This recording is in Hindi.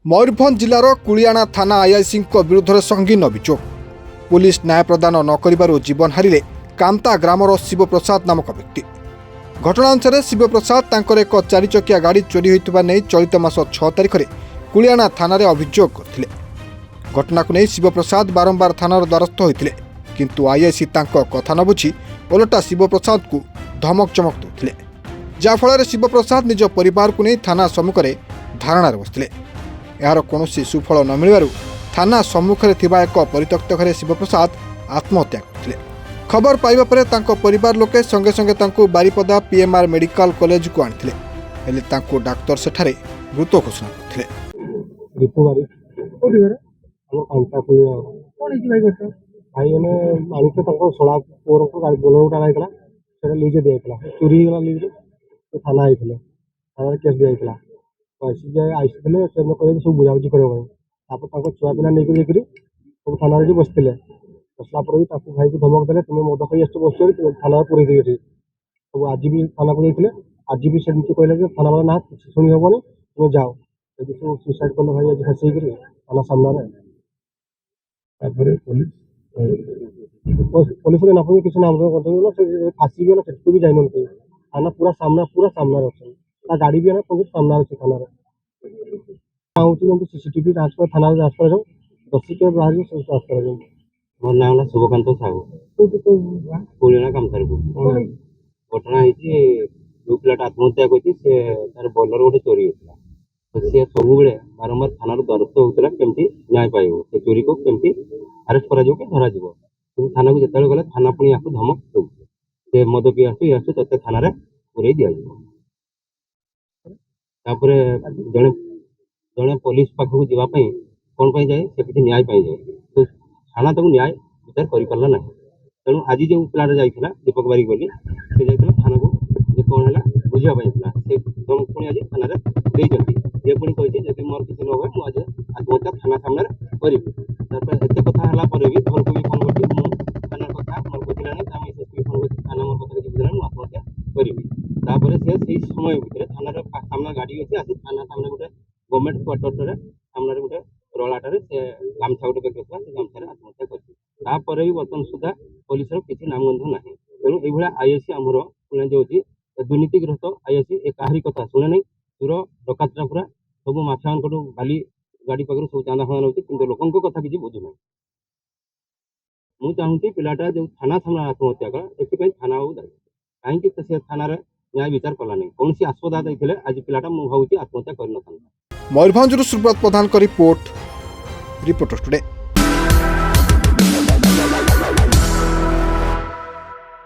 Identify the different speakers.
Speaker 1: मयूरभंज जिलार कुलियाणा थाना आईआईसी विरुद्ध में संगीन अभियोग। पुलिस न्याय प्रदान न जीवन हारिले कामता ग्रामर शिवप्रसाद नामक व्यक्ति। घटना अनुसार शिवप्रसाद तांकर एक 4 चकिया गाड़ी चोरी होता नहीं चलित मास 6 तारिख में कुलियाणा थाना अभियोग करते। घटना को नहीं शिवप्रसाद बारंबार थानार द्वारस्थ होते किंतु आईआईसी कथा न बुझी ओलटा शिवप्रसाद को धमक चमक देते, जहाँफल शिवप्रसाद निज परिवार को नहीं थाना सम्मुखें धारणार बसते। यार कौन सुफल न मिलू थाना सम्मुखें एक परित्यक्त घरे शिवप्रसाद आत्महत्या करते। खबर पाइबा परे तांको परिवार लोके संगे संगे तांको बारिपदा पीएमआर मेडिकल कॉलेज को आनिथिले, हेले तांको डाक्टर सेठारे मृत घोषणा करथिले।
Speaker 2: भाई ने मानिक शला पुअर को गाड़ी बोलेरो उठा जाइला सेटा लीज दिया जाइला चोरी गला लीज तो थाना आइथिले थाना केस दिया जाइला पैसे जे आइथिले से न करे सब बुझाबुझी करे भाई तापर ताको छुआ पिला नै के जेकरी सब थाना रे बसथिले बसला पर भी ताको भाई को धमक देले तुम मद खई आछो बसछो थाना पुरै देबे ठी सब आज भी थाना को जाइथिले आज भी सेमती कहले जे थाना वाला ना सुनी होबनी तुम जाओ यदि सब सुसाइड करले भाई आज हसी करी थाना सामने रे तापर पुलिस ने नापे किसी नाम फांसी भी ना भी जाइन थाना पूरा सामना अच्छा गाड़ी भी है ना सामना अच्छे थाना चाहूँ सीसीटीवी ट्रांसफर थाना ट्रांसफर जाऊँ बसी के बाहर ट्रांसफर जाऊँ। मोर नाम है शुभकांत साहू पुलियाणा कामतार को घटना जो पिलाटा आत्महत्या कर बोलर गोटे चोरी होता तो सी सब बारंबार थाना द्वारस्थ होता केमती न्याय पाइब से चोरी को केमती आरेस्ट करा धरा थाना को जिते गले थाना पुणी या धमक दे मद पी आसु ते थाना पूरे दि जड़े जड़े पुलिस पाखक जावाई कौन पर जाए से किसी न्याय जाए तो थाना तक न्याय विचार कर पारा ना तेणु आज जो पिलाटा जाइला दीपक बारिक बोली से जाइए थाना को कौन है बुझापी से धमक पुणी आज थाना ये पुणी कही मोर किसी न हुए मुझे आत्महत्या थाना सामने करी एत कथा है भी घर को भी फोन कर थाना कथा मोर को फोन कर थाना मोर कथा किसी आत्महत्या करी से समय भितर थाना सामना गाड़ी अच्छे आसी थाना सामने गोटे गवर्नमेंट क्वार्टर सामने गोटे रलाटे से गामछा गोटे बेग से गामछा आत्महत्या कर भी बर्तमान सुधा पुलिस किसी नामगंध ना तेणु ये आईआईसी आमर शुणे जाऊँगी दुर्नीतिग्रस्त आईआईसी ए कहारी कथा शुणे नहीं चोर डकातरा पूरा सब माफिया बाली गाड़ी पाखर सब चांदा फाँदा नौ कि लोकों कथा किसी बुझुना मुझे चाहूँगी पिलाटा जो थाना सामने आत्महत्या कला से थाना कहीं से थाना न्याय विचार कला नहीं कौन सी आस्पदा देते आज पिलाटा मुझे भावी आत्महत्या कर।
Speaker 1: मयूरभंज सुब्रत प्रधान रिपोर्टर टुडे।